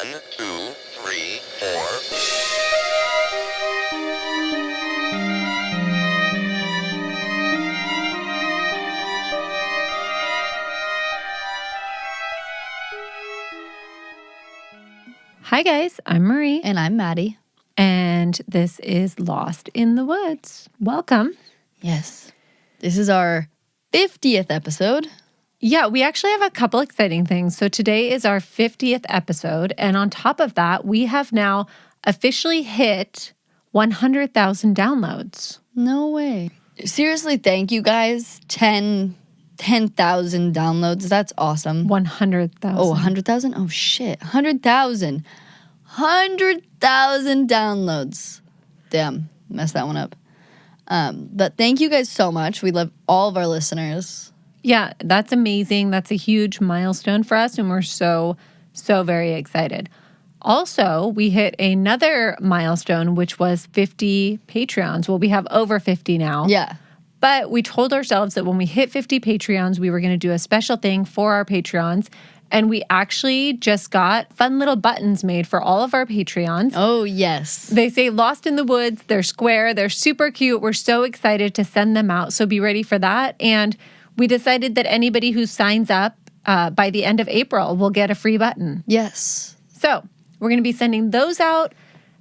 1, 2, 3, 4. Hi guys, I'm Marie. And I'm Maddie. And this is Lost in the Woods. Welcome. Yes. This is our 50th episode. Yeah, we actually have a couple exciting things. So today is our 50th episode. And on top of that, we have now officially hit 100,000 downloads. No way. Seriously, thank you guys. 10,000 downloads. That's awesome. 100,000. Oh, 100,000? Oh, shit. 100,000. 100,000 downloads. Damn, messed that one up. But thank you guys so much. We love all of our listeners. Yeah, that's amazing. That's a huge milestone for us, and we're so very excited. Also, we hit another milestone, which was 50 Patreons. Well, we have over 50 now. Yeah. But we told ourselves that when we hit 50 Patreons, we were going to do a special thing for our Patreons. And we actually just got fun little buttons made for all of our Patreons. Oh, yes. They say Lost in the Woods. They're square. They're super cute. We're so excited to send them out. So be ready for that. And we decided that anybody who signs up by the end of April will get a free button. Yes. So we're going to be sending those out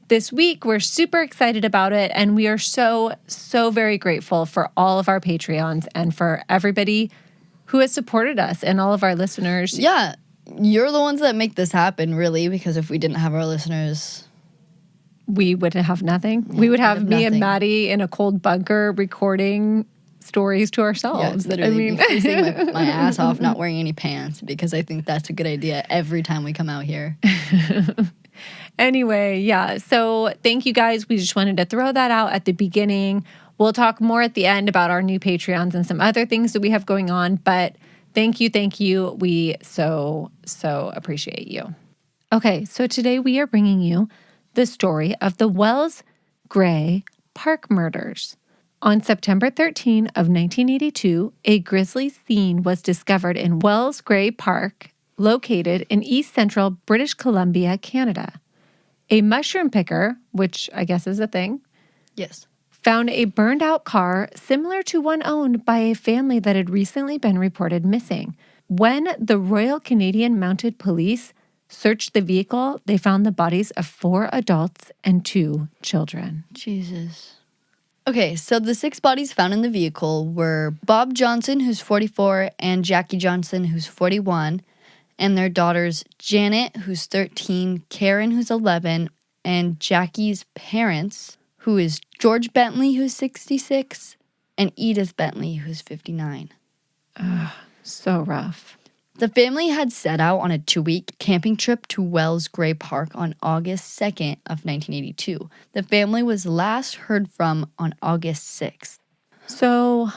this week. We're super excited about it. And we are so very grateful for all of our Patreons and for everybody who has supported us and all of our listeners. Yeah. You're the ones that make this happen, really, because if we didn't have our listeners, we would have nothing. Yeah, we would have me nothing. and Maddie in a cold bunker recording stories to ourselves. Yeah, literally freezing my ass off, not wearing any pants, because I think that's a good idea every time we come out here. Anyway, yeah. So thank you guys. We just wanted to throw that out at the beginning. We'll talk more at the end about our new Patreons and some other things that we have going on. But thank you. We so appreciate you. Okay, so today we are bringing you the story of the Wells Gray Park murders. On September 13 of 1982, a grisly scene was discovered in Wells Gray Park, located in east central British Columbia, Canada. A mushroom picker, which I guess is a thing, Yes. found a burned out car similar to one owned by a family that had recently been reported missing. When the Royal Canadian Mounted Police searched the vehicle, they found the bodies of 4 adults and 2 children. Jesus. Okay, so the 6 bodies found in the vehicle were Bob Johnson, who's 44, and Jackie Johnson, who's 41, and their daughters Janet, who's 13, Karen, who's 11, and Jackie's parents, who is George Bentley, who's 66, and Edith Bentley, who's 59. So rough. The family had set out on a 2-week camping trip to Wells Gray Park on August 2nd of 1982. The family was last heard from on August 6th. So,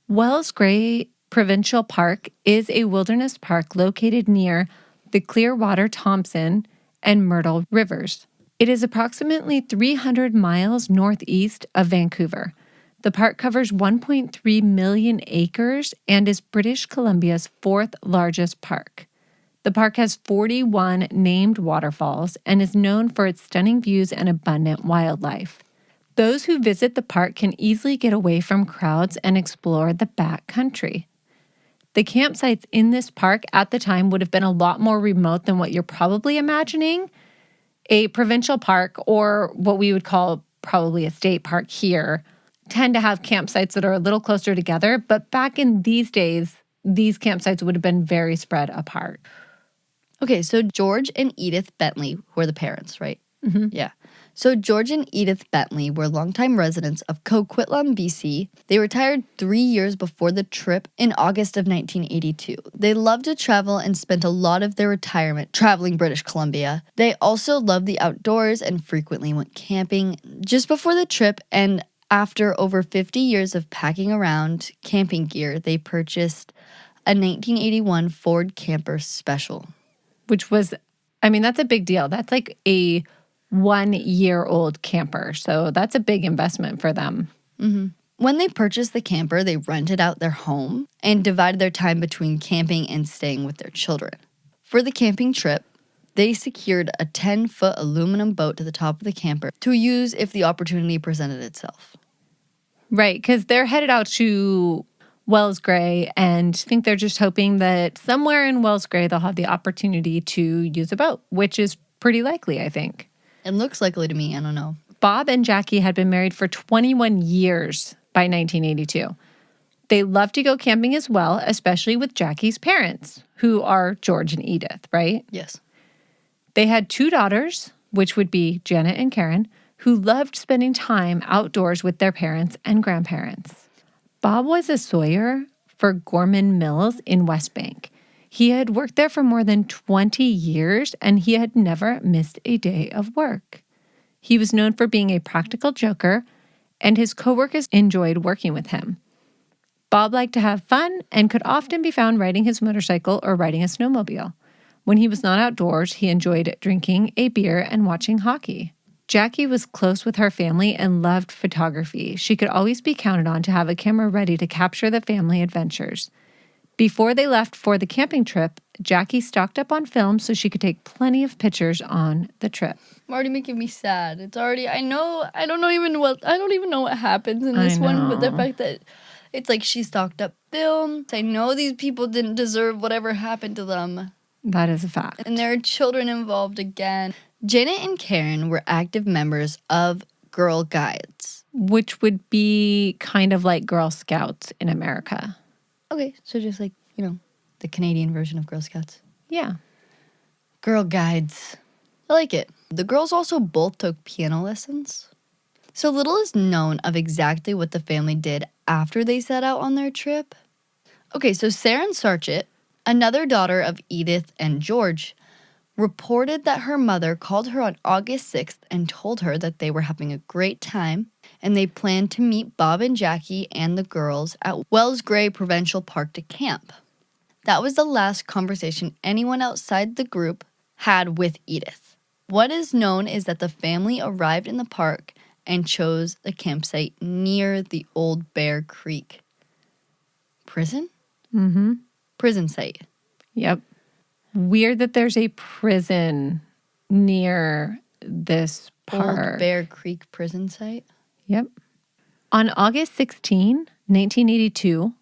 Wells Gray Provincial Park is a wilderness park located near the Clearwater, Thompson, and Myrtle rivers. It is approximately 300 miles northeast of Vancouver. The park covers 1.3 million acres and is British Columbia's 4th largest park. The park has 41 named waterfalls and is known for its stunning views and abundant wildlife. Those who visit the park can easily get away from crowds and explore the back country. The campsites in this park at the time would have been a lot more remote than what you're probably imagining. A provincial park, or what we would call probably a state park here, tend to have campsites that are a little closer together, but back in these days, these campsites would have been very spread apart. Okay, so George and Edith Bentley were the parents, right? Mm-hmm. Yeah. So George and Edith Bentley were longtime residents of Coquitlam, BC. They retired 3 years before the trip in August of 1982. They loved to travel and spent a lot of their retirement traveling British Columbia. They also loved the outdoors and frequently went camping. Just before the trip and after over 50 years of packing around camping gear, they purchased a 1981 Ford Camper Special. Which was, that's a big deal. That's like a 1-year-old camper. So that's a big investment for them. Mm-hmm. When they purchased the camper, they rented out their home and divided their time between camping and staying with their children. For the camping trip, they secured a 10-foot aluminum boat to the top of the camper to use if the opportunity presented itself. Right, because they're headed out to Wells Gray, and I think they're just hoping that somewhere in Wells Gray they'll have the opportunity to use a boat, which is pretty likely, I think. It looks likely to me. I don't know. Bob and Jackie had been married for 21 years by 1982. They loved to go camping as well, especially with Jackie's parents, who are George and Edith, right? Yes. They had 2 daughters, which would be Janet and Karen, who loved spending time outdoors with their parents and grandparents. Bob was a sawyer for Gorman Mills in West Bank. He had worked there for more than 20 years, and he had never missed a day of work. He was known for being a practical joker, and his coworkers enjoyed working with him. Bob liked to have fun and could often be found riding his motorcycle or riding a snowmobile. When he was not outdoors, he enjoyed drinking a beer and watching hockey. Jackie was close with her family and loved photography. She could always be counted on to have a camera ready to capture the family adventures. Before they left for the camping trip, Jackie stocked up on film so she could take plenty of pictures on the trip. I'm already making me sad. It's already, I don't even know what happens in this one, but the fact that it's like she stocked up film. I know these people didn't deserve whatever happened to them. That is a fact. And there are children involved again. Janet and Karen were active members of Girl Guides. Which would be kind of like Girl Scouts in America. Okay, so just like, the Canadian version of Girl Scouts. Yeah. Girl Guides. I like it. The girls also both took piano lessons. So little is known of exactly what the family did after they set out on their trip. Okay, so Sarah Sarchett, another daughter of Edith and George, reported that her mother called her on August 6th and told her that they were having a great time and they planned to meet Bob and Jackie and the girls at Wells Gray Provincial Park to camp. That was the last conversation anyone outside the group had with Edith. What is known is that the family arrived in the park and chose a campsite near the old Bear Creek prison? Mm-hmm. Prison site. Yep. Weird that there's a prison near this park. Old Bear Creek prison site? Yep. On August 16, 1982,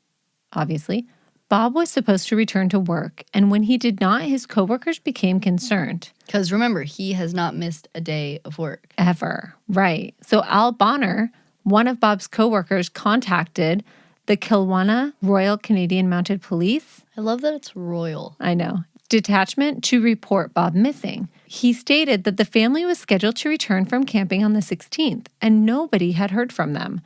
obviously, Bob was supposed to return to work, and when he did not, his coworkers became concerned. Because remember, he has not missed a day of work. Ever. Right. So Al Bonner, one of Bob's coworkers, contacted the Kelowna Royal Canadian Mounted Police. I love that it's royal. I know. Detachment to report Bob missing. He stated that the family was scheduled to return from camping on the 16th, and nobody had heard from them.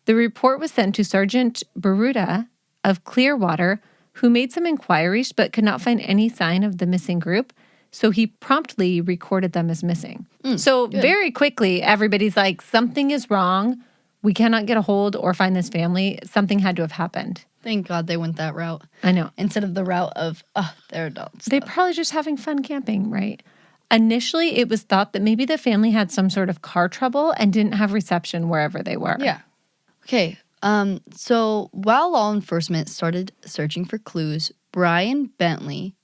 The report was sent to Sergeant Baruta of Clearwater, who made some inquiries but could not find any sign of the missing group, so he promptly recorded them as missing. So good. Very quickly, everybody's like, something is wrong. We cannot get a hold or find this family. Something had to have happened. Thank God they went that route. I know. Instead of the route of, they're adults. They're probably just having fun camping, right? Initially, it was thought that maybe the family had some sort of car trouble and didn't have reception wherever they were. Yeah. Okay. So while law enforcement started searching for clues, Brian Bentley,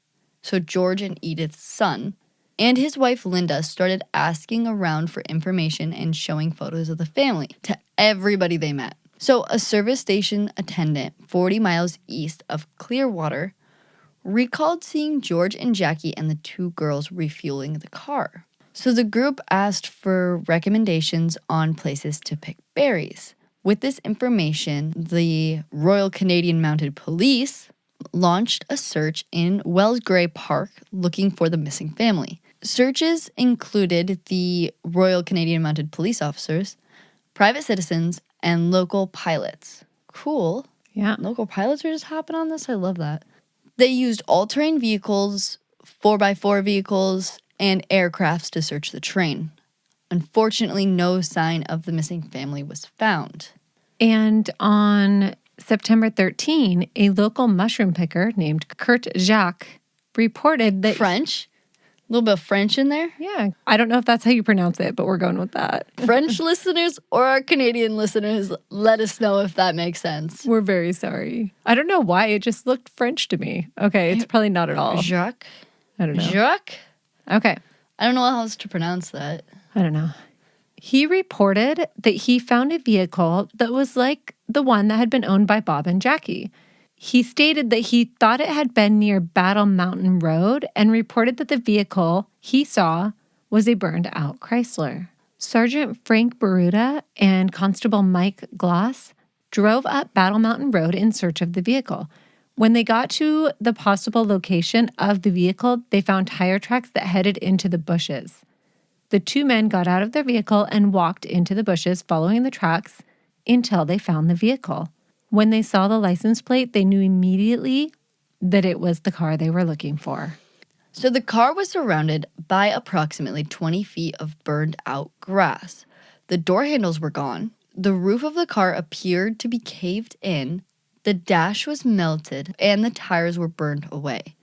so George and Edith's son, and his wife Linda started asking around for information and showing photos of the family to everybody they met. So a service station attendant 40 miles east of Clearwater recalled seeing George and Jackie and the 2 girls refueling the car. So the group asked for recommendations on places to pick berries. With this information, the Royal Canadian Mounted Police launched a search in Wells Gray Park looking for the missing family. Searches included the Royal Canadian Mounted Police officers, private citizens, and local pilots. Cool. Yeah. Local pilots are just hopping on this. I love that. They used all-terrain vehicles, 4x4 vehicles, and aircrafts to search the terrain. Unfortunately, no sign of the missing family was found. And on September 13, a local mushroom picker named Kurt Jacques reported that... French? A little bit of French in there? Yeah. I don't know if that's how you pronounce it, but we're going with that. French listeners or our Canadian listeners, let us know if that makes sense. We're very sorry. I don't know why. It just looked French to me. Okay, it's probably not at all. Jacques? I don't know. Jacques? Okay. I don't know how else to pronounce that. I don't know. He reported that he found a vehicle that was like the one that had been owned by Bob and Jackie. He stated that he thought it had been near Battle Mountain Road and reported that the vehicle he saw was a burned out Chrysler. Sergeant Frank Baruta and Constable Mike Gloss drove up Battle Mountain Road in search of the vehicle. When they got to the possible location of the vehicle, they found tire tracks that headed into the bushes. The two men got out of their vehicle and walked into the bushes, following the tracks until they found the vehicle. When they saw the license plate, they knew immediately that it was the car they were looking for. So the car was surrounded by approximately 20 feet of burned out grass. The door handles were gone. The roof of the car appeared to be caved in. The dash was melted and the tires were burned away.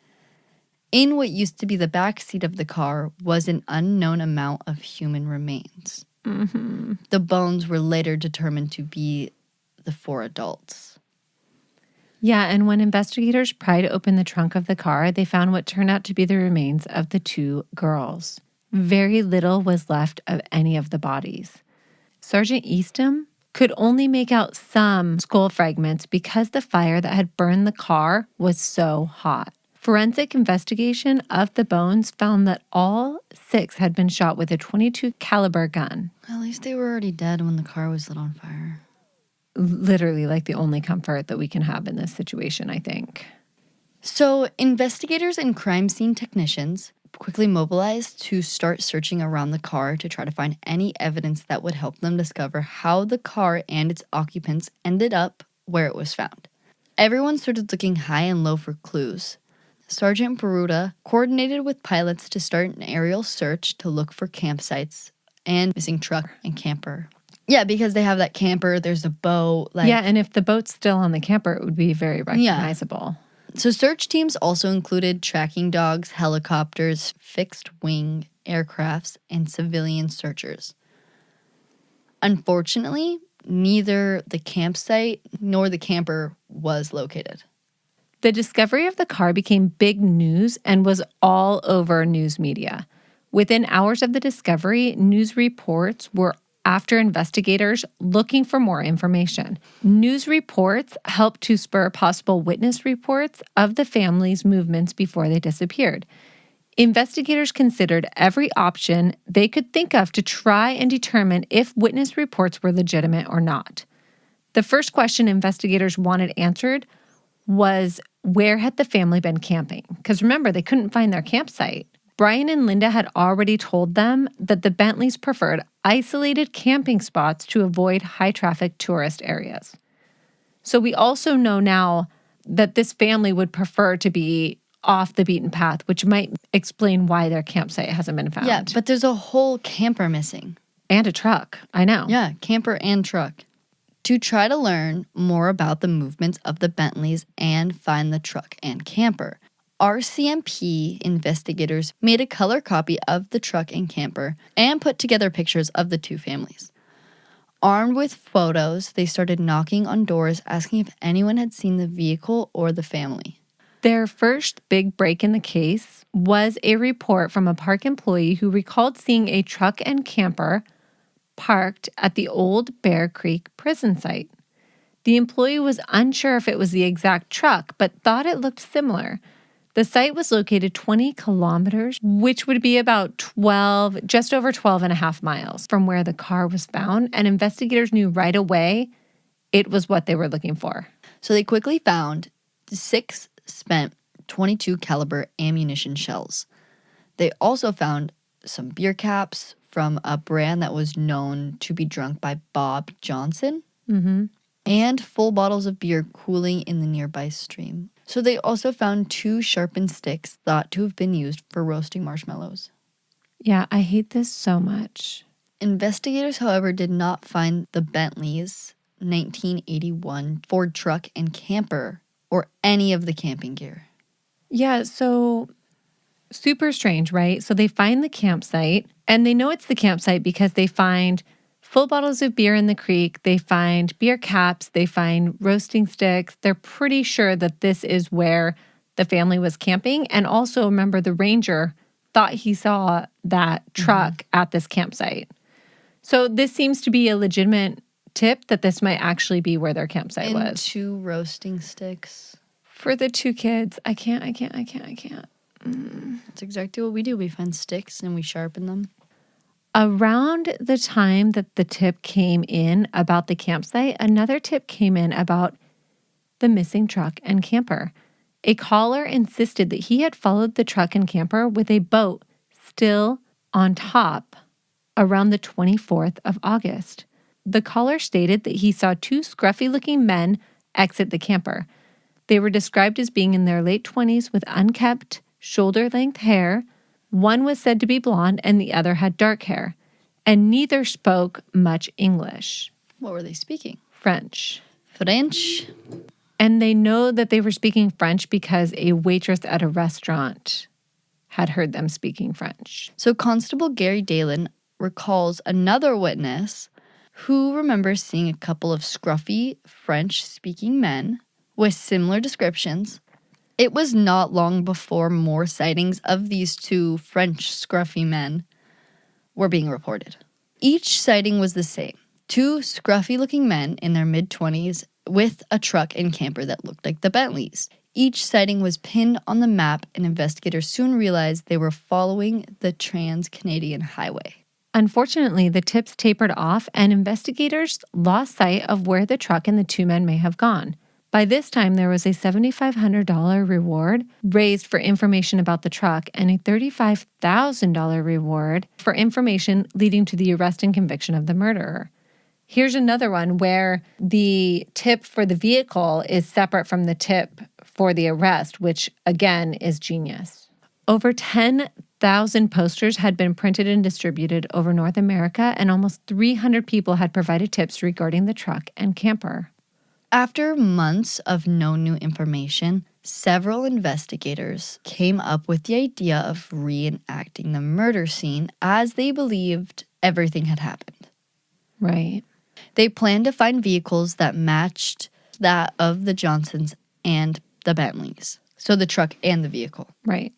In what used to be the back seat of the car was an unknown amount of human remains. Mm-hmm. The bones were later determined to be the 4 adults. Yeah, and when investigators pried open the trunk of the car, they found what turned out to be the remains of the 2 girls. Very little was left of any of the bodies. Sergeant Eastham could only make out some skull fragments because the fire that had burned the car was so hot. Forensic investigation of the bones found that all 6 had been shot with a .22 caliber gun. At least they were already dead when the car was lit on fire. Literally like the only comfort that we can have in this situation, I think. So investigators and crime scene technicians quickly mobilized to start searching around the car to try to find any evidence that would help them discover how the car and its occupants ended up where it was found. Everyone started looking high and low for clues. Sergeant Baruta coordinated with pilots to start an aerial search to look for campsites and missing truck and camper. Yeah, because they have that camper, there's a boat. Yeah, and if the boat's still on the camper, it would be very recognizable. Yeah. So search teams also included tracking dogs, helicopters, fixed-wing aircrafts, and civilian searchers. Unfortunately, neither the campsite nor the camper was located. The discovery of the car became big news and was all over news media. Within hours of the discovery, news reports were after investigators looking for more information. News reports helped to spur possible witness reports of the family's movements before they disappeared. Investigators considered every option they could think of to try and determine if witness reports were legitimate or not. The first question investigators wanted answered was, where had the family been camping? Because remember, they couldn't find their campsite. Brian and Linda had already told them that the Bentleys preferred isolated camping spots to avoid high-traffic tourist areas. So we also know now that this family would prefer to be off the beaten path, which might explain why their campsite hasn't been found. Yeah, but there's a whole camper missing. And a truck, I know. Yeah, camper and truck. To try to learn more about the movements of the Bentleys and find the truck and camper, RCMP investigators made a color copy of the truck and camper and put together pictures of the 2 families. Armed with photos, they started knocking on doors asking if anyone had seen the vehicle or the family. Their first big break in the case was a report from a park employee who recalled seeing a truck and camper parked at the old Bear Creek prison site. The employee was unsure if it was the exact truck, but thought it looked similar. The site was located 20 kilometers, which would be about just over 12 and a half miles from where the car was found, and investigators knew right away it was what they were looking for. So they quickly found 6 spent .22 caliber ammunition shells. They also found some beer caps from a brand that was known to be drunk by Bob Johnson, and full bottles of beer cooling in the nearby stream. So they also found 2 sharpened sticks thought to have been used for roasting marshmallows. Yeah, I hate this so much. Investigators, however, did not find the Bentley's 1981 Ford truck and camper or any of the camping gear. Yeah, so super strange, right? So they find the campsite, and they know it's the campsite because they find full bottles of beer in the creek, they find beer caps, they find roasting sticks. They're pretty sure that this is where the family was camping. And also remember, the ranger thought he saw that truck at this campsite. So this seems to be a legitimate tip that this might actually be where their campsite And was. 2 roasting sticks. For the 2 kids, I can't. That's exactly what we do. We find sticks and we sharpen them. Around the time that the tip came in about the campsite, another tip came in about the missing truck and camper. A caller insisted that he had followed the truck and camper with a boat still on top around the 24th of August. The caller stated that he saw 2 scruffy-looking men exit the camper. They were described as being in their late 20s with unkempt, shoulder-length hair. One was said to be blonde and the other had dark hair. And neither spoke much English. What were they speaking? French. French. And they know that they were speaking French because a waitress at a restaurant had heard them speaking French. So Constable Gary Dalen recalls another witness who remembers seeing a couple of scruffy French-speaking men with similar descriptions. It was not long before more sightings of these 2 French scruffy men were being reported. Each sighting was the same. 2 scruffy-looking men in their mid-20s with a truck and camper that looked like the Bentleys. Each sighting was pinned on the map, and investigators soon realized they were following the Trans-Canadian Highway. Unfortunately, the tips tapered off and investigators lost sight of where the truck and the 2 men may have gone. By this time, there was a $7,500 reward raised for information about the truck and a $35,000 reward for information leading to the arrest and conviction of the murderer. Here's another one where the tip for the vehicle is separate from the tip for the arrest, which again is genius. Over 10,000 posters had been printed and distributed over North America, and almost 300 people had provided tips regarding the truck and camper. After months of no new information, several investigators came up with the idea of reenacting the murder scene as they believed everything had happened. Right. They planned to find vehicles that matched that of the Johnsons and the Bentleys, so the truck and the vehicle. Right.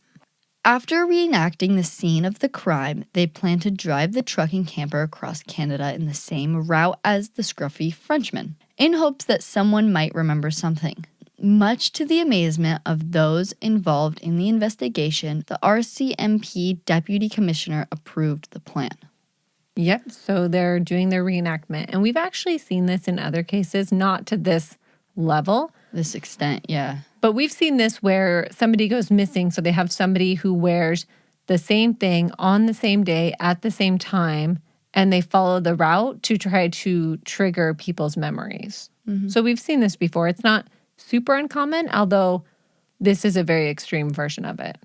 After reenacting the scene of the crime, they planned to drive the truck and camper across Canada in the same route as the scruffy Frenchman, in hopes that someone might remember something. Much to the amazement of those involved in the investigation, the RCMP Deputy Commissioner approved the plan. Yep, so they're doing their reenactment. And we've actually seen this in other cases, not to this level. This extent, yeah. But we've seen this where somebody goes missing, so they have somebody who wears the same thing on the same day at the same time, and they follow the route to try to trigger people's memories. Mm-hmm. So we've seen this before. It's not super uncommon, although this is a very extreme version of it.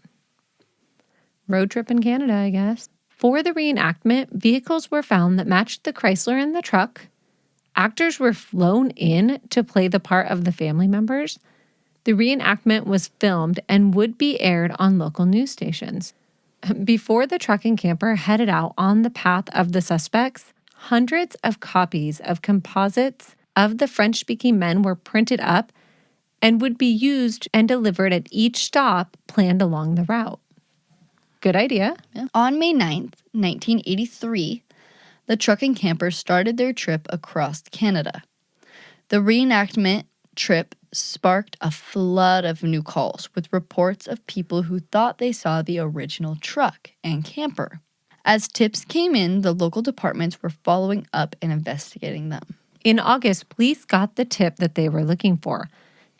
Road trip in Canada, I guess. For the reenactment, vehicles were found that matched the Chrysler and the truck. Actors were flown in to play the part of the family members. The reenactment was filmed and would be aired on local news stations. Before the truck and camper headed out on the path of the suspects, hundreds of copies of composites of the French-speaking men were printed up and would be used and delivered at each stop planned along the route. Good idea. Yeah. On May 9th, 1983, the truck and camper started their trip across Canada. The reenactment trip sparked a flood of new calls with reports of people who thought they saw the original truck and camper. As tips came in, the local departments were following up and investigating them. In August, police got the tip that they were looking for.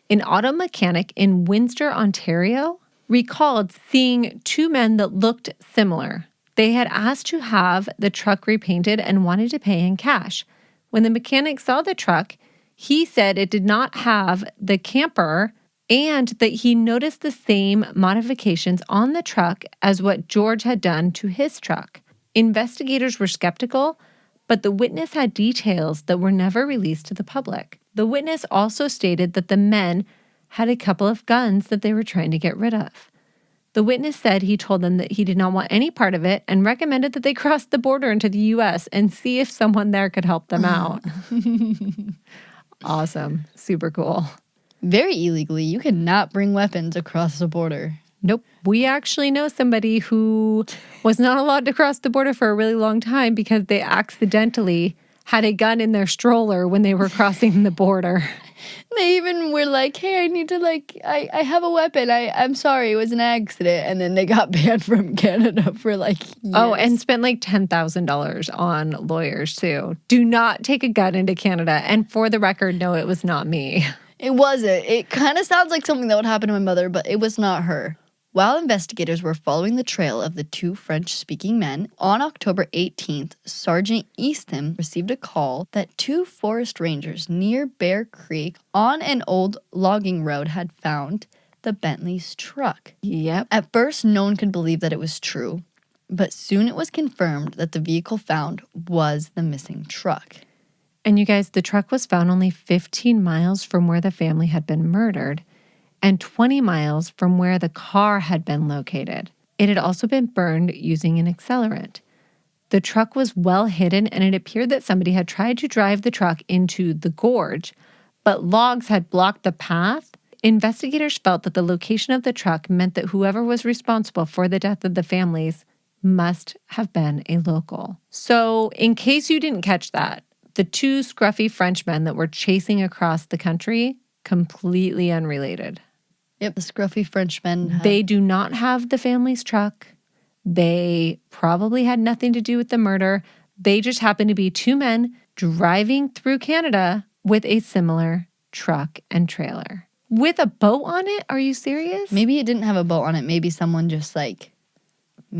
An auto mechanic in Windsor, Ontario, recalled seeing 2 men that looked similar. They had asked to have the truck repainted and wanted to pay in cash. When the mechanic saw the truck, he said it did not have the camper and that he noticed the same modifications on the truck as what George had done to his truck. Investigators were skeptical, but the witness had details that were never released to the public. The witness also stated that the men had a couple of guns that they were trying to get rid of. The witness said he told them that he did not want any part of it and recommended that they cross the border into the U.S. and see if someone there could help them out. Awesome. Super cool. Very illegally. You cannot bring weapons across the border. Nope. We actually know somebody who was not allowed to cross the border for a really long time because they accidentally had a gun in their stroller when they were crossing the border. They even were like, hey, I need to I have a weapon. I'm sorry, it was an accident. And then they got banned from Canada for years. Oh, and spent like $10,000 on lawyers too. Do not take a gun into Canada. And for the record, no, it was not me. It wasn't. It kind of sounds like something that would happen to my mother, but it was not her. While investigators were following the trail of the two French-speaking men, on October 18th, Sergeant Eastham received a call that two forest rangers near Bear Creek on an old logging road had found the Bentley's truck. Yep. At first, no one could believe that it was true, but soon it was confirmed that the vehicle found was the missing truck. And you guys, the truck was found only 15 miles from where the family had been murdered and 20 miles from where the car had been located. It had also been burned using an accelerant. The truck was well hidden, and it appeared that somebody had tried to drive the truck into the gorge, but logs had blocked the path. Investigators felt that the location of the truck meant that whoever was responsible for the death of the families must have been a local. So, in case you didn't catch that, the two scruffy Frenchmen that were chasing across the country, completely unrelated. Yep, the scruffy Frenchmen. They do not have the family's truck. They probably had nothing to do with the murder. They just happened to be two men driving through Canada with a similar truck and trailer. With a boat on it? Are you serious? Maybe it didn't have a boat on it. Maybe someone just made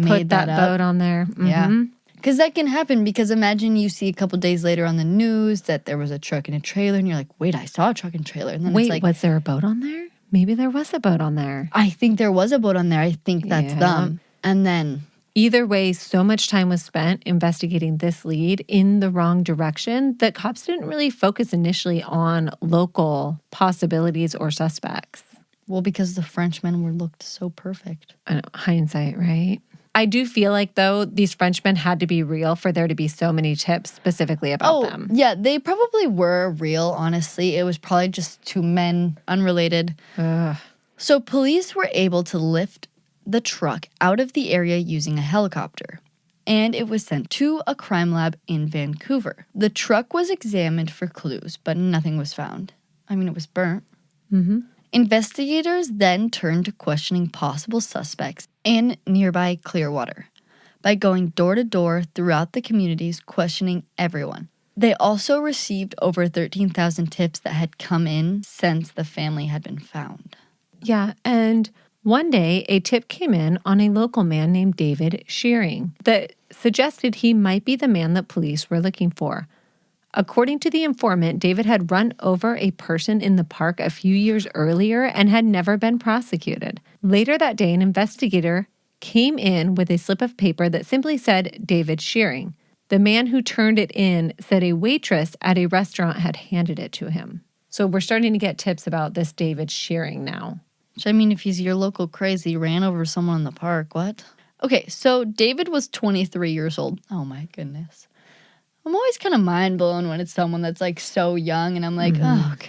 Put that up. boat on there. Mm-hmm. Yeah. Because that can happen, because imagine you see a couple days later on the news that there was a truck and a trailer, and you're like, wait, I saw a truck and trailer. And then Wait, it's like, was there a boat on there? Maybe there was a boat on there. I think there was a boat on there. I think that's them. And then either way, so much time was spent investigating this lead in the wrong direction that cops didn't really focus initially on local possibilities or suspects. Well, because the Frenchmen looked so perfect. I know, hindsight, right? I do feel like, though, these Frenchmen had to be real for there to be so many tips specifically about them. Yeah, they probably were real, honestly. It was probably just two men, unrelated. Ugh. So police were able to lift the truck out of the area using a helicopter, and it was sent to a crime lab in Vancouver. The truck was examined for clues, but nothing was found. I mean, it was burnt. Mm-hmm. Investigators then turned to questioning possible suspects in nearby Clearwater by going door to door throughout the communities, questioning everyone. They also received over 13,000 tips that had come in since the family had been found. Yeah, and one day a tip came in on a local man named David Shearing that suggested he might be the man that police were looking for. According to the informant, David had run over a person in the park a few years earlier and had never been prosecuted. Later that day, an investigator came in with a slip of paper that simply said David Shearing. The man who turned it in said a waitress at a restaurant had handed it to him. So we're starting to get tips about this David Shearing now. I mean, if he's your local crazy, ran over someone in the park, what? Okay, so David was 23 years old. Oh my goodness. I'm always kind of mind blown when it's someone that's so young, and I'm like, oh God,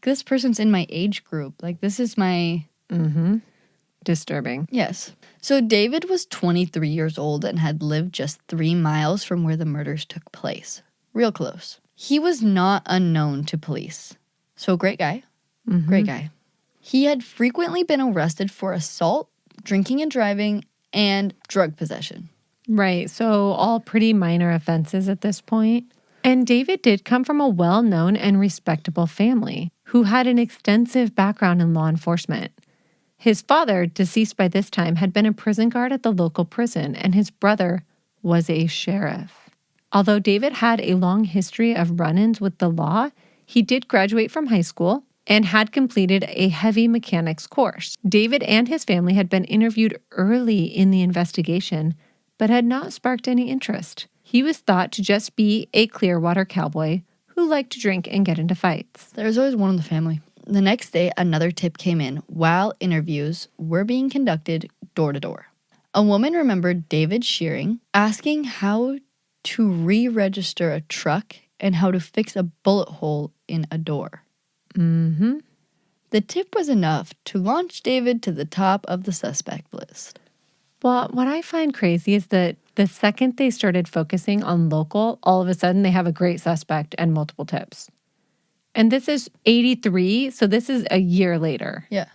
this person's in my age group. This is my... Disturbing. Yes. So David was 23 years old and had lived just 3 miles from where the murders took place. Real close. He was not unknown to police. So great guy. Great guy. He had frequently been arrested for assault, drinking and driving, and drug possession. Right, so all pretty minor offenses at this point. And David did come from a well-known and respectable family who had an extensive background in law enforcement. His father, deceased by this time, had been a prison guard at the local prison, and his brother was a sheriff. Although David had a long history of run-ins with the law, he did graduate from high school and had completed a heavy mechanics course. David and his family had been interviewed early in the investigation, but had not sparked any interest. He was thought to just be a Clearwater cowboy who liked to drink and get into fights. There's always one in the family. The next day, another tip came in while interviews were being conducted door to door. A woman remembered David Shearing asking how to re-register a truck and how to fix a bullet hole in a door. The tip was enough to launch David to the top of the suspect list. Well, what I find crazy is that the second they started focusing on local, all of a sudden they have a great suspect and multiple tips. And this is 83, so this is a year later. Yeah.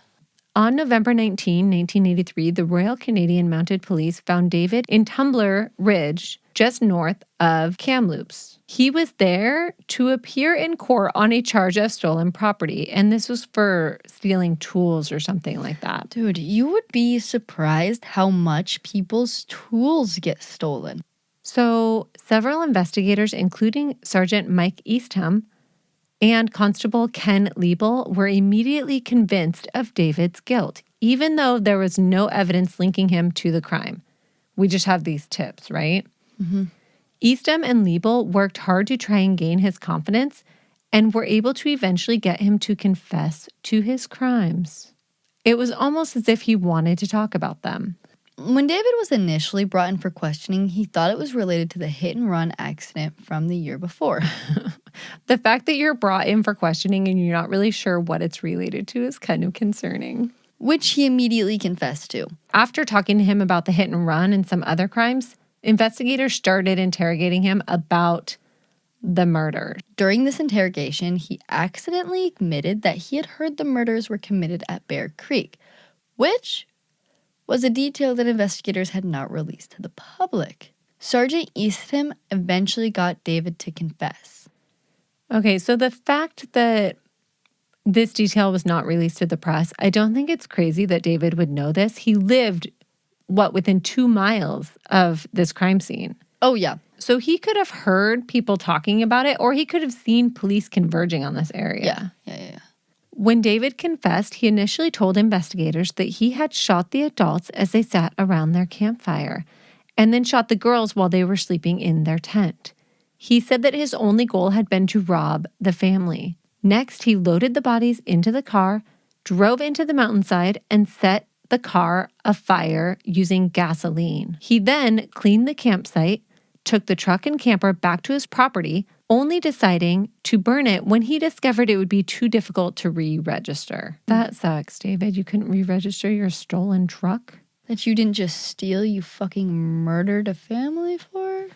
On November 19, 1983, the Royal Canadian Mounted Police found David in Tumbler Ridge, just north of Kamloops. He was there to appear in court on a charge of stolen property, and this was for stealing tools or something like that. Dude, you would be surprised how much people's tools get stolen. So several investigators, including Sergeant Mike Eastham and Constable Ken Liebel, were immediately convinced of David's guilt, even though there was no evidence linking him to the crime. We just have these tips, right? Mm-hmm. Eastham and Liebel worked hard to try and gain his confidence and were able to eventually get him to confess to his crimes. It was almost as if he wanted to talk about them. When David was initially brought in for questioning, he thought it was related to the hit-and-run accident from the year before. The fact that you're brought in for questioning and you're not really sure what it's related to is kind of concerning. Which he immediately confessed to. After talking to him about the hit and run and some other crimes, investigators started interrogating him about the murder. During this interrogation, he accidentally admitted that he had heard the murders were committed at Bear Creek, which was a detail that investigators had not released to the public. Sergeant Eastham eventually got David to confess. Okay, so the fact that this detail was not released to the press, I don't think it's crazy that David would know this. He lived, within 2 miles of this crime scene. Oh, yeah. So he could have heard people talking about it, or he could have seen police converging on this area. Yeah. When David confessed, he initially told investigators that he had shot the adults as they sat around their campfire, and then shot the girls while they were sleeping in their tent. He said that his only goal had been to rob the family. Next, he loaded the bodies into the car, drove into the mountainside, and set the car afire using gasoline. He then cleaned the campsite, took the truck and camper back to his property, only deciding to burn it when he discovered it would be too difficult to re-register. That sucks, David. You couldn't re-register your stolen truck? That you didn't just steal, you fucking murdered a family for?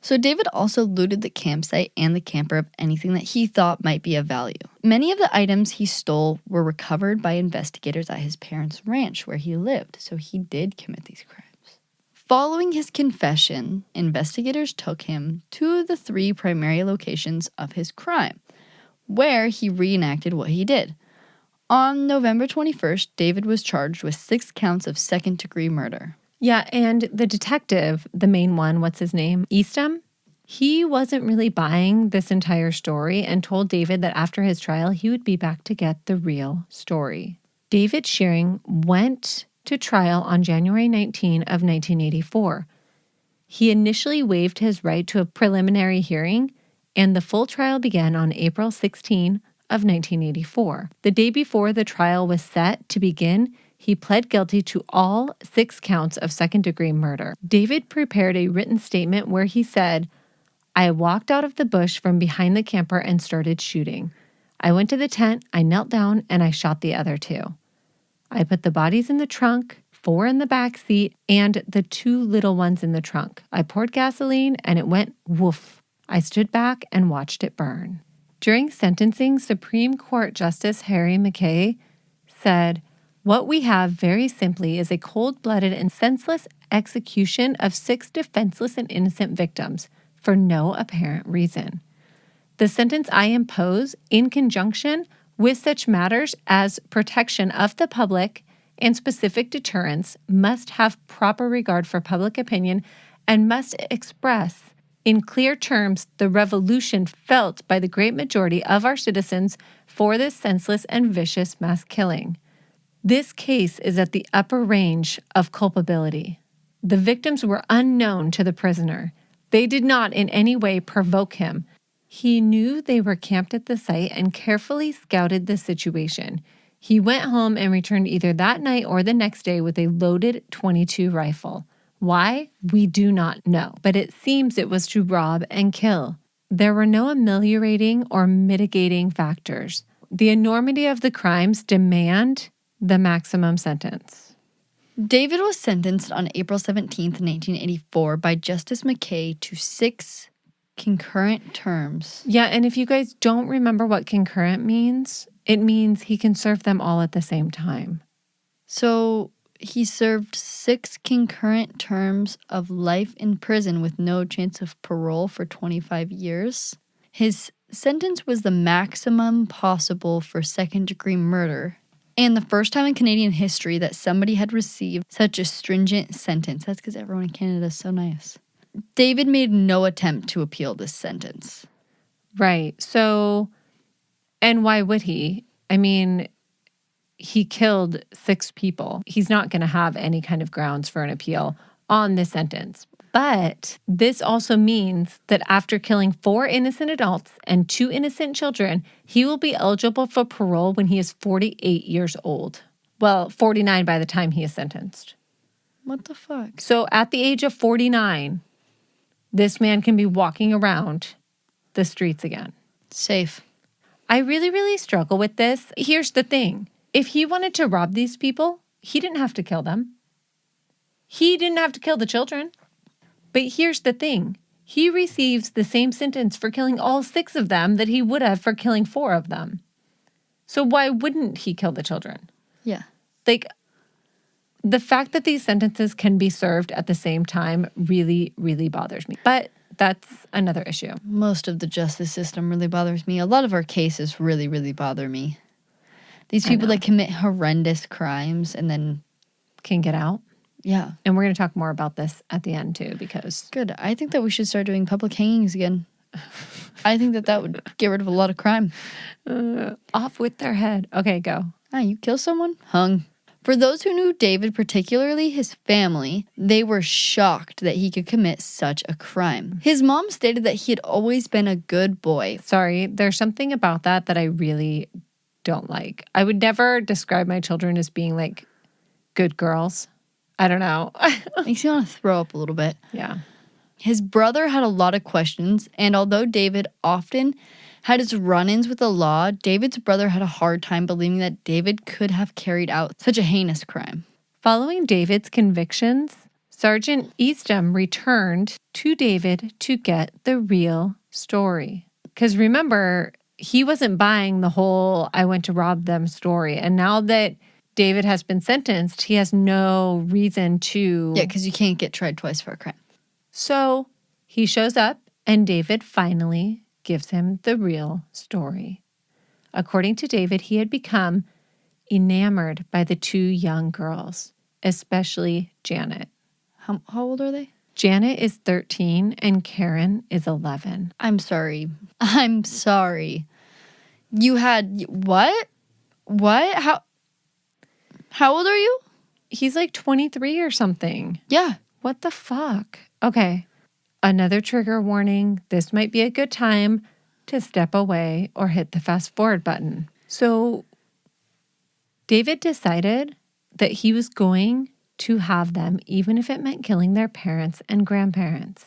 So David also looted the campsite and the camper of anything that he thought might be of value. Many of the items he stole were recovered by investigators at his parents' ranch where he lived, so he did commit these crimes. Following his confession, investigators took him to the 3 primary locations of his crime, where he reenacted what he did. On November 21st, David was charged with 6 counts of second-degree murder. Yeah, and the detective, the main one, what's his name? Eastham? He wasn't really buying this entire story and told David that after his trial, he would be back to get the real story. David Shearing went to trial on January 19 of 1984. He initially waived his right to a preliminary hearing, and the full trial began on April 16 of 1984. The day before the trial was set to begin, he pled guilty to all 6 counts of second-degree murder. David prepared a written statement where he said, "I walked out of the bush from behind the camper and started shooting. I went to the tent, I knelt down, and I shot the other 2. I put the bodies in the trunk, 4 in the back seat, and the 2 little ones in the trunk. I poured gasoline, and it went woof. I stood back and watched it burn." During sentencing, Supreme Court Justice Harry McKay said, "What we have very simply is a cold-blooded and senseless execution of 6 defenseless and innocent victims for no apparent reason. The sentence I impose, in conjunction with such matters as protection of the public and specific deterrence, must have proper regard for public opinion and must express in clear terms the revolution felt by the great majority of our citizens for this senseless and vicious mass killing. This case is at the upper range of culpability. The victims were unknown to the prisoner. They did not in any way provoke him. He knew they were camped at the site and carefully scouted the situation. He went home and returned either that night or the next day with a loaded .22 rifle. Why? We do not know, but it seems it was to rob and kill. There were no ameliorating or mitigating factors. The enormity of the crimes demand the maximum sentence. David was sentenced on April 17th, 1984 by Justice McKay to 6 concurrent terms. Yeah, and if you guys don't remember what concurrent means, it means he can serve them all at the same time. So he served 6 concurrent terms of life in prison with no chance of parole for 25 years. His sentence was the maximum possible for second-degree murder, and the first time in Canadian history that somebody had received such a stringent sentence. That's because everyone in Canada is so nice. David made no attempt to appeal this sentence. Right. So, and why would he? I mean, he killed 6 people. He's not going to have any kind of grounds for an appeal on this sentence. But this also means that after killing 4 innocent adults and 2 innocent children, he will be eligible for parole when he is 48 years old. Well, 49 by the time he is sentenced. What the fuck? So at the age of 49, this man can be walking around the streets again. Safe. I really, really struggle with this. Here's the thing. If he wanted to rob these people, he didn't have to kill them. He didn't have to kill the children. But here's the thing. He receives the same sentence for killing all 6 of them that he would have for killing 4 of them. So why wouldn't he kill the children? Yeah. Like, the fact that these sentences can be served at the same time really, really bothers me. But that's another issue. Most of the justice system really bothers me. A lot of our cases really, really bother me. These people that commit horrendous crimes and then... Can get out. Yeah. And we're going to talk more about this at the end too, because... Good. I think that we should start doing public hangings again. I think that would get rid of a lot of crime. Off with their head. Okay, go. You kill someone? Hung. For those who knew David, particularly his family, they were shocked that he could commit such a crime. His mom stated that he had always been a good boy. Sorry, there's something about that I really don't like. I would never describe my children as being like good girls. I don't know. Makes you want to throw up a little bit. Yeah. His brother had a lot of questions, and although David often had his run-ins with the law, David's brother had a hard time believing that David could have carried out such a heinous crime. Following David's convictions, Sergeant Eastham returned to David to get the real story. Because remember, he wasn't buying the whole I went to rob them story. And now that David has been sentenced, he has no reason to... Yeah, because you can't get tried twice for a crime. So he shows up, and David finally gives him the real story. According to David, he had become enamored by the 2 young girls, especially Janet. How old are they? Janet is 13 and Karen is 11. I'm sorry. You had... What? What? How old are you? He's like 23 or something. Yeah. What the fuck? Okay. Another trigger warning. This might be a good time to step away or hit the fast forward button. So David decided that he was going to have them, even if it meant killing their parents and grandparents.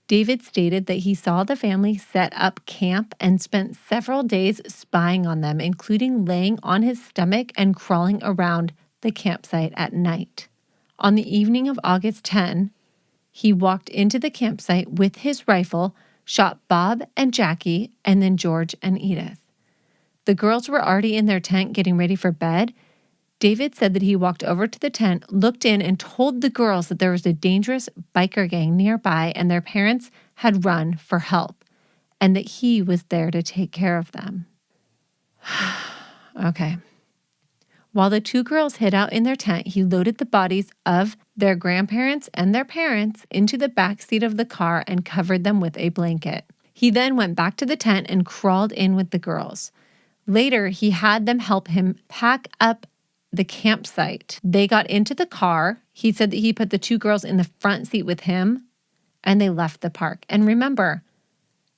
David stated that he saw the family set up camp and spent several days spying on them, including laying on his stomach and crawling around the campsite at night. On the evening of August 10, he walked into the campsite with his rifle, shot Bob and Jackie, and then George and Edith. The girls were already in their tent getting ready for bed. David said that he walked over to the tent, looked in, and told the girls that there was a dangerous biker gang nearby and their parents had run for help, and that he was there to take care of them. Okay. While the 2 girls hid out in their tent, he loaded the bodies of their grandparents and their parents into the back seat of the car and covered them with a blanket. He then went back to the tent and crawled in with the girls. Later, he had them help him pack up the campsite. They got into the car. He said that he put the 2 girls in the front seat with him, and they left the park. And remember,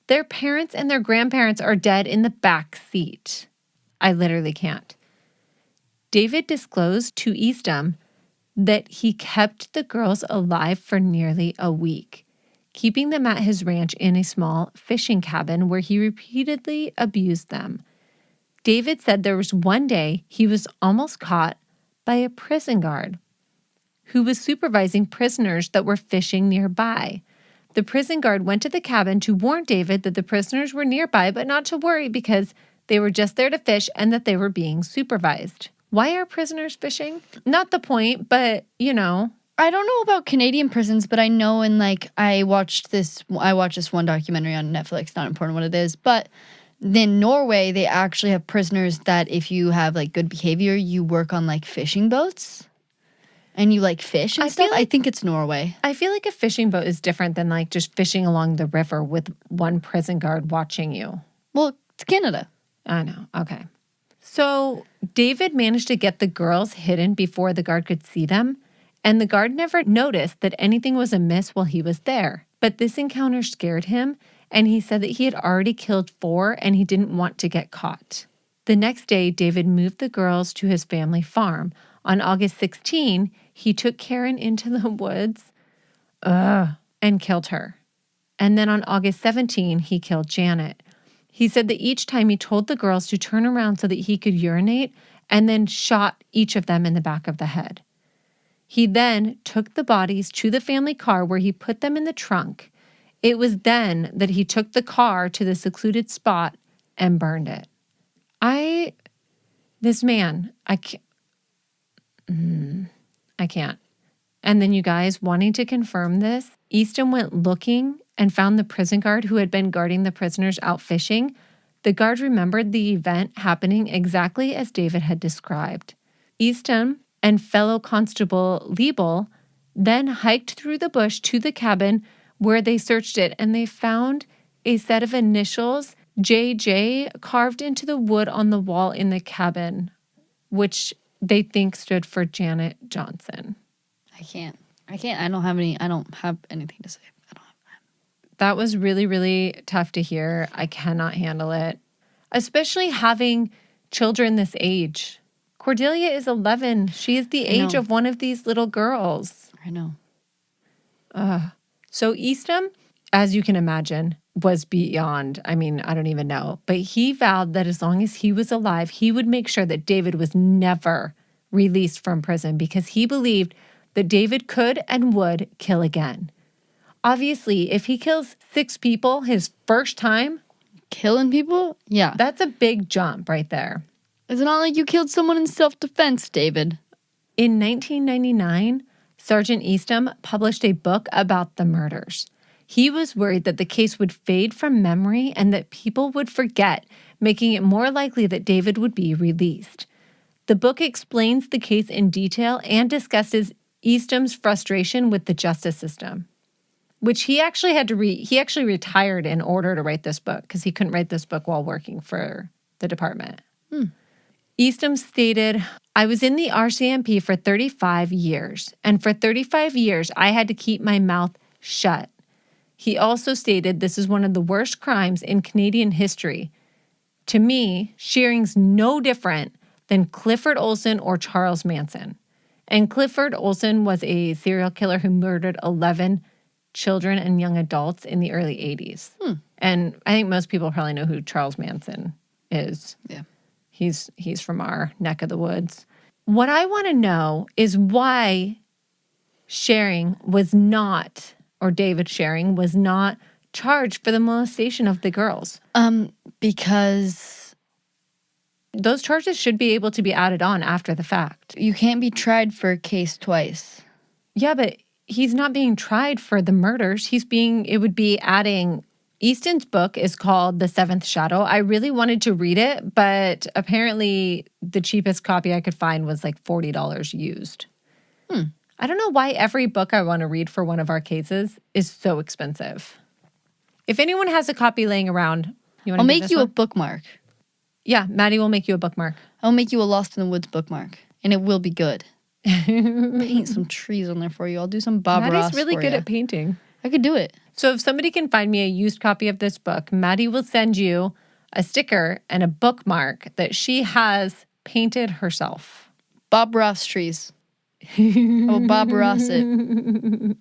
their parents and their grandparents are dead in the back seat. I literally can't. David disclosed to Eastham that he kept the girls alive for nearly a week, keeping them at his ranch in a small fishing cabin where he repeatedly abused them. David said there was one day he was almost caught by a prison guard who was supervising prisoners that were fishing nearby. The prison guard went to the cabin to warn David that the prisoners were nearby, but not to worry because they were just there to fish and that they were being supervised. Why are prisoners fishing? Not the point, but, you know. I don't know about Canadian prisons, but I know I watched this one documentary on Netflix, not important what it is, but in Norway, they actually have prisoners that if you have like good behavior, you work on like fishing boats and you like fish and stuff. I think it's Norway. I feel like a fishing boat is different than like just fishing along the river with one prison guard watching you. Well, it's Canada. I know. Okay. So David managed to get the girls hidden before the guard could see them, and the guard never noticed that anything was amiss while he was there. But this encounter scared him, and he said that he had already killed 4 and he didn't want to get caught. The next day, David moved the girls to his family farm. On August 16, he took Karen into the woods and killed her. And then on August 17, he killed Janet. He said that each time he told the girls to turn around so that he could urinate and then shot each of them in the back of the head. He then took the bodies to the family car where he put them in the trunk. It was then that he took the car to the secluded spot and burned it. I can't. And then you guys, wanting to confirm this, Easton went looking and found the prison guard who had been guarding the prisoners out fishing. The guard remembered the event happening exactly as David had described. Easton and fellow constable Liebel then hiked through the bush to the cabin where they searched it, and they found a set of initials, JJ, carved into the wood on the wall in the cabin, which they think stood for Janet Johnson. I can't. I don't have anything to say. That was really, really tough to hear. I cannot handle it, especially having children this age. Cordelia is 11. She is the age of one of these little girls. I know. So Easton, as you can imagine, was beyond, I don't even know. But he vowed that as long as he was alive, he would make sure that David was never released from prison because he believed that David could and would kill again. Obviously, if he kills 6 people his first time. Killing people? Yeah. That's a big jump right there. It's not like you killed someone in self-defense, David. In 1999, Sergeant Easton published a book about the murders. He was worried that the case would fade from memory and that people would forget, making it more likely that David would be released. The book explains the case in detail and discusses Easton's frustration with the justice system, which he actually had to he actually retired in order to write this book because he couldn't write this book while working for the department. Easton stated, "I was in the RCMP for 35 years, and for 35 years I had to keep my mouth shut." He also stated, "This is one of the worst crimes in Canadian history. To me, shearing's no different than Clifford Olson or Charles Manson." And Clifford Olson was a serial killer who murdered 11 children and young adults in the early 80s. And I think most people probably know who Charles Manson is. Yeah. He's from our neck of the woods. What I want to know is why David Sharing was not charged for the molestation of the girls. Because those charges should be able to be added on after the fact. you can't be tried for a case twice. Yeah, but he's not being tried for the murders. It would be adding. Easton's book is called The Seventh Shadow. I really wanted to read it, but apparently the cheapest copy I could find was like $40 used. I don't know why every book I want to read for one of our cases is so expensive. If anyone has a copy laying around, you want to I'll make you a bookmark. Yeah, Maddie will make you a bookmark. I'll make you a Lost in the Woods bookmark, and it will be good. Paint some trees on there for you. I'll do some Bob Ross Maddie's really for good ya. at painting. I could do it. So if somebody can find me a used copy of this book, Maddie will send you a sticker and a bookmark that she has painted herself. Bob Ross trees. I will Bob Ross it.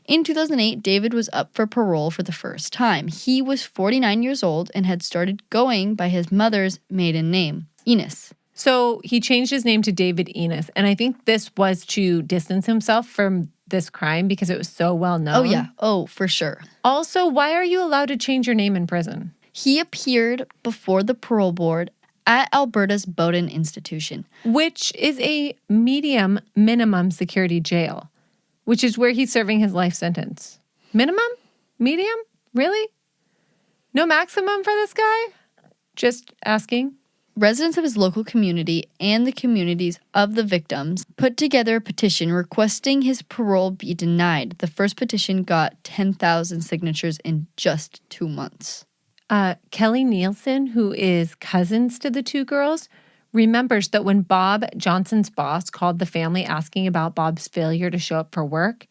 In 2008, David was up for parole for the first time. He was 49 years old and had started going by his mother's maiden name, Enos. So he changed his name to David Enos. And I think this was to distance himself from this crime because it was so well known. Oh, yeah. Oh, for sure. Also, why are you allowed to change your name in prison? He appeared before the parole board at Alberta's Bowdoin Institution, Which is a medium minimum security jail, which is where he's serving his life sentence. Minimum? Medium? Really? No maximum for this guy? Just asking. Residents of his local community and the communities of the victims put together a petition requesting his parole be denied. The first petition got 10,000 signatures in just 2 months. Kelly Nielsen, who is cousins to the two girls, remembers that when Bob Johnson's boss called the family asking about Bob's failure to show up for work,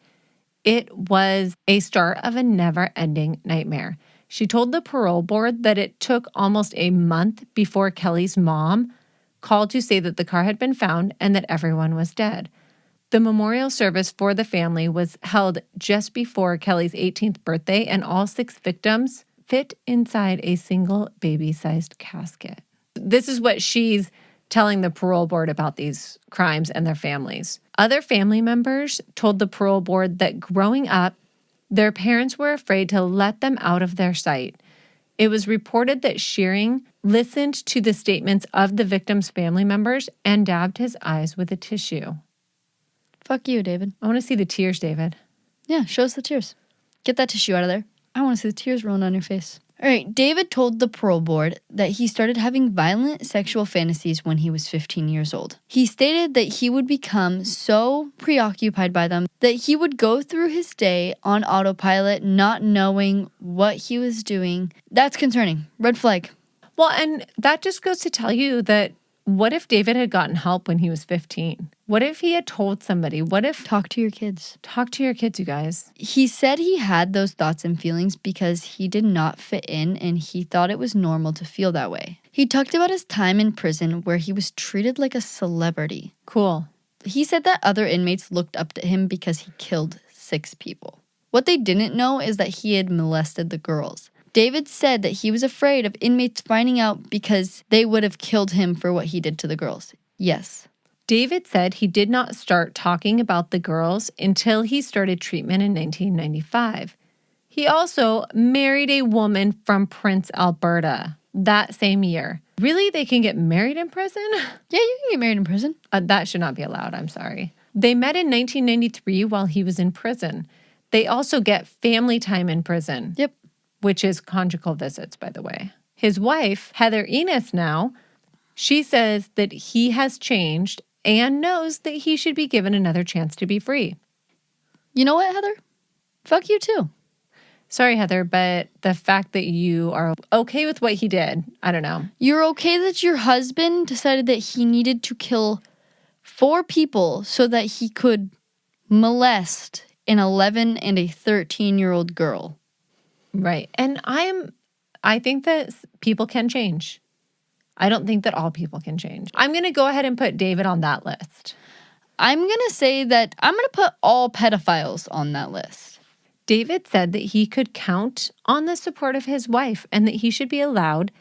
it was a start of a never-ending nightmare. She told the parole board that it took almost a month before Kelly's mom called to say that the car had been found and that everyone was dead. The memorial service for the family was held just before Kelly's 18th birthday, and all 6 victims fit inside a single baby-sized casket. This is what she's telling the parole board about these crimes and their families. Other family members told the parole board that growing up, their parents were afraid to let them out of their sight. It was reported that Shearing listened to the statements of the victims' family members and dabbed his eyes with a tissue. Fuck you, David. I want to see the tears, David. Yeah, show us the tears. Get that tissue out of there. I want to see the tears rolling down your face. All right, David told the parole board that he started having violent sexual fantasies when he was 15 years old. He stated that he would become so preoccupied by them that he would go through his day on autopilot, not knowing what he was doing. That's concerning. Red flag. Well, and that just goes to tell you that what if David had gotten help when he was 15? What if he had told somebody? What if... Talk to your kids. Talk to your kids, you guys. He said he had those thoughts and feelings because he did not fit in and he thought it was normal to feel that way. He talked about his time in prison where he was treated like a celebrity. Cool. He said that other inmates looked up to him because he killed 6 people. What they didn't know is that he had molested the girls. David said that he was afraid of inmates finding out because they would have killed him for what he did to the girls. Yes. David said he did not start talking about the girls until he started treatment in 1995. He also married a woman from Prince, Alberta that same year. Really? They can get married in prison? Yeah, you can get married in prison. That should not be allowed. I'm sorry. They met in 1993 while he was in prison. They also get family time in prison. Yep. Which is conjugal visits, by the way. His wife, Heather Enos now, she says that he has changed and knows that he should be given another chance to be free. You know what, Heather? Fuck you too. Sorry, Heather, but the fact that you are okay with what he did, I don't know. You're okay that your husband decided that he needed to kill 4 people so that he could molest an 11 and a 13-year-old girl. Right. And I think that people can change. I don't think that all people can change. I'm going to go ahead and put David on that list. I'm going to say that I'm going to put all pedophiles on that list. David said that he could count on the support of his wife and that he should be allowed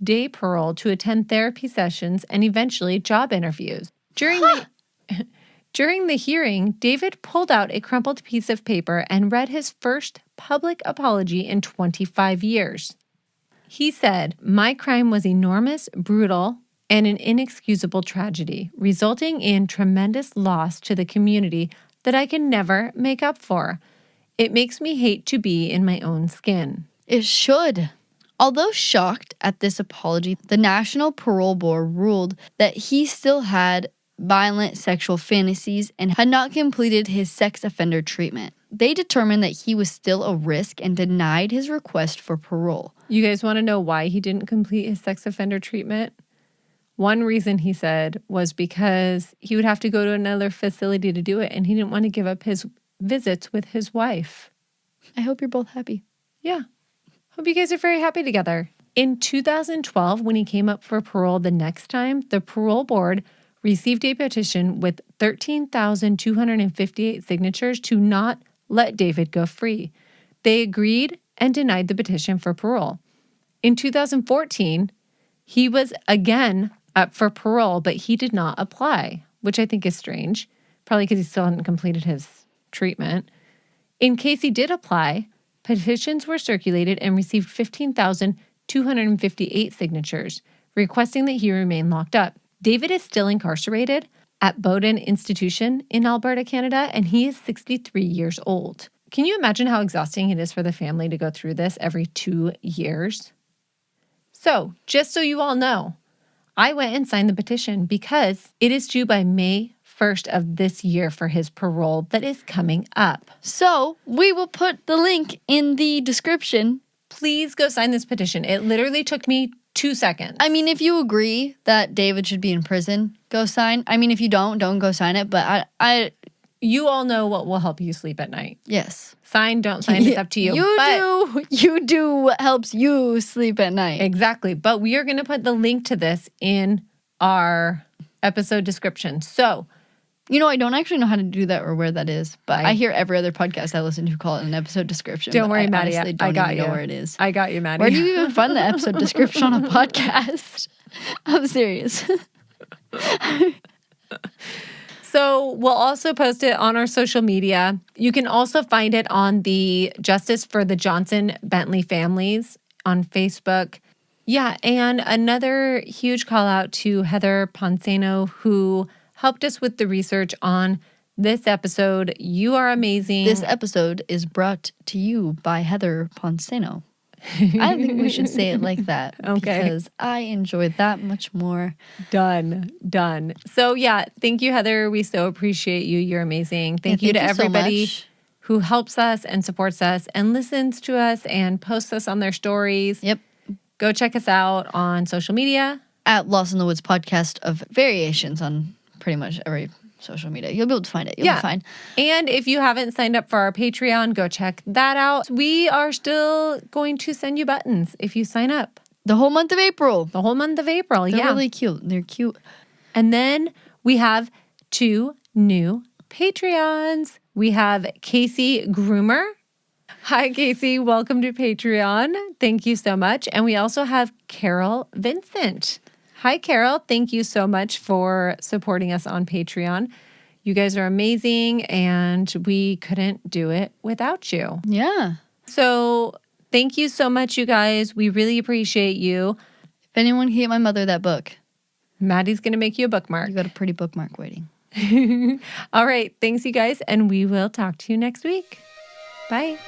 day parole to attend therapy sessions and eventually job interviews. During the hearing, David pulled out a crumpled piece of paper and read his first public apology in 25 years. He said, "My crime was enormous, brutal, and an inexcusable tragedy, resulting in tremendous loss to the community that I can never make up for. It makes me hate to be in my own skin." It should. Although shocked at this apology, the National Parole Board ruled that he still had violent sexual fantasies and had not completed his sex offender treatment. They determined that he was still a risk and denied his request for parole. You guys want to know why he didn't complete his sex offender treatment? One reason he said was because he would have to go to another facility to do it, and he didn't want to give up his visits with his wife. I hope you're both happy. Yeah. Hope you guys are very happy together. In 2012, when he came up for parole the next time, the parole board received a petition with 13,258 signatures to not let David go free. They agreed and denied the petition for parole. In 2014, he was again up for parole, but he did not apply, which I think is strange, probably because he still hadn't completed his treatment. In case he did apply, petitions were circulated and received 15,258 signatures, requesting that he remain locked up. David is still incarcerated at Bowdoin Institution in Alberta, Canada, and he is 63 years old. Can you imagine how exhausting it is for the family to go through this every 2 years? So, just so you all know, I went and signed the petition because it is due by May 1st of this year for his parole that is coming up. So we will put the link in the description. Please go sign this petition. It literally took me 2 seconds. I mean, if you agree that David should be in prison, go sign. I mean, if you don't go sign it. But you all know what will help you sleep at night. Yes. Sign, don't sign, it's up to you. You do what helps you sleep at night. Exactly. But we are going to put the link to this in our episode description. So, you know, I don't actually know how to do that or where that is, but I hear every other podcast I listen to call it an episode description. Don't worry, Maddie. I got even you. know where it is. I got you, Maddie. Where do you even find the episode description on a podcast? I'm serious. So we'll also post it on our social media. You can also find it on the Justice for the Johnson Bentley Families on Facebook. Yeah, and another huge call out to Heather Ponceno, who helped us with the research on this episode. You are amazing. This episode is brought to you by Heather Ponceno. I think we should say it like that. Okay. Because I enjoyed that much more. Done. So yeah, thank you, Heather. We so appreciate you. You're amazing. Thank you to everybody who helps us and supports us and listens to us and posts us on their stories. Yep. Go check us out on social media. At Lost in the Woods podcast of variations on pretty much every social media. You'll be able to find it. You'll be fine. And if you haven't signed up for our Patreon, go check that out. We are still going to send you buttons if you sign up. The whole month of April. The whole month of April, They're really cute. They're cute. And then we have 2 new Patreons. We have Casey Groomer. Hi, Casey. Welcome to Patreon. Thank you so much. And we also have Carol Vincent. Hi, Carol. Thank you so much for supporting us on Patreon. You guys are amazing, and we couldn't do it without you. Yeah. So thank you so much, you guys. We really appreciate you. If anyone can get my mother that book, Maddie's going to make you a bookmark. you got a pretty bookmark waiting. All right. Thanks, you guys, and we will talk to you next week. Bye.